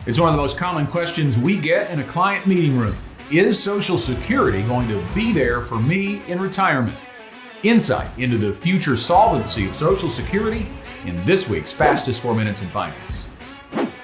It's one of the most common questions we get in a client meeting room. Is Social Security going to be there for me in retirement? Insight into the future solvency of Social Security in this week's Fastest 4 Minutes in Finance.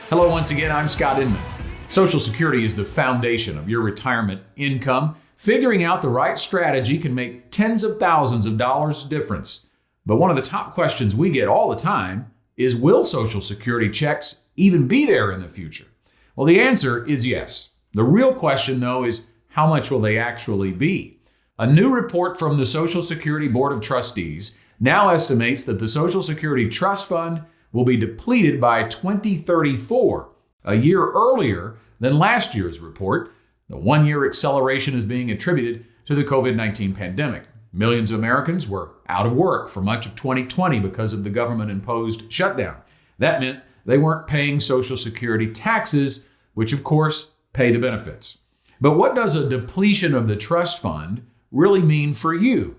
Hello once again, I'm Scott Inman. Social Security is the foundation of your retirement income. Figuring out the right strategy can make tens of thousands of dollars difference. But one of the top questions we get all the time is, will Social Security checks even be there in the future? Well, the answer is yes. The real question, though, is how much will they actually be? A new report from the Social Security Board of Trustees now estimates that the Social Security Trust Fund will be depleted by 2034, a year earlier than last year's report. The one-year acceleration is being attributed to the COVID-19 pandemic. Millions of Americans were out of work for much of 2020 because of the government-imposed shutdown. That meant they weren't paying Social Security taxes, which of course pay the benefits. But what does a depletion of the trust fund really mean for you?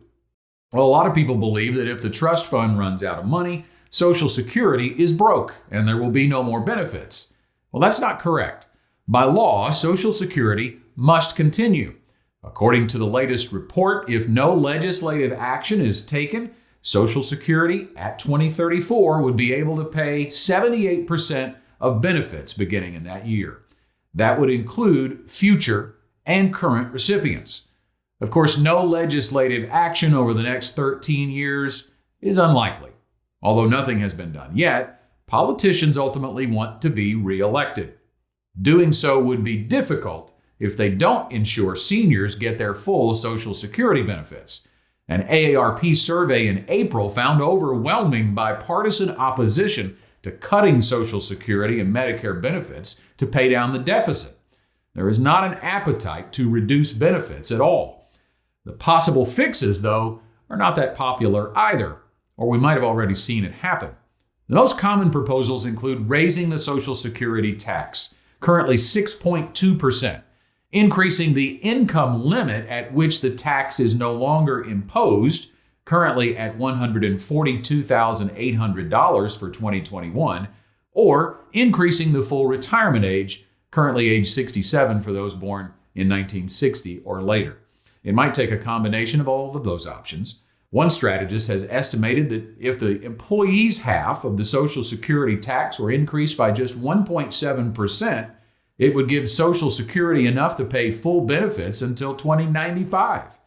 Well, a lot of people believe that if the trust fund runs out of money, Social Security is broke and there will be no more benefits. Well, that's not correct. By law, Social Security must continue. According to the latest report, if no legislative action is taken, Social Security at 2034 would be able to pay 78% of benefits beginning in that year. That would include future and current recipients. Of course, no legislative action over the next 13 years is unlikely. Although nothing has been done yet, politicians ultimately want to be reelected. Doing so would be difficult if they don't ensure seniors get their full Social Security benefits. An AARP survey in April found overwhelming bipartisan opposition to cutting Social Security and Medicare benefits to pay down the deficit. There is not an appetite to reduce benefits at all. The possible fixes, though, are not that popular either, or we might have already seen it happen. The most common proposals include raising the Social Security tax, currently 6.2%, increasing the income limit at which the tax is no longer imposed, currently at $142,800 for 2021, or increasing the full retirement age, currently age 67 for those born in 1960 or later. It might take a combination of all of those options. One strategist has estimated that if the employee's half of the Social Security tax were increased by just 1.7%, it would give Social Security enough to pay full benefits until 2095.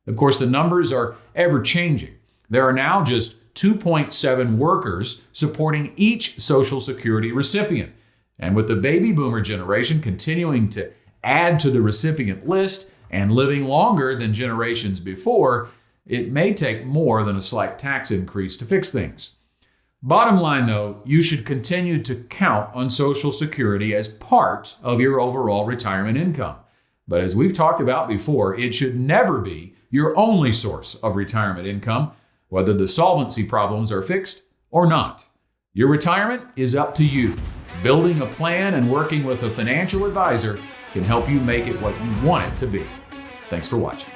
Of course, the numbers are ever changing. There are now just 2.7 workers supporting each Social Security recipient. And with the baby boomer generation continuing to add to the recipient list and living longer than generations before, it may take more than a slight tax increase to fix things. Bottom line, though, you should continue to count on Social Security as part of your overall retirement income. But as we've talked about before, it should never be your only source of retirement income, whether the solvency problems are fixed or not. Your retirement is up to you. Building a plan and working with a financial advisor can help you make it what you want it to be. Thanks for watching.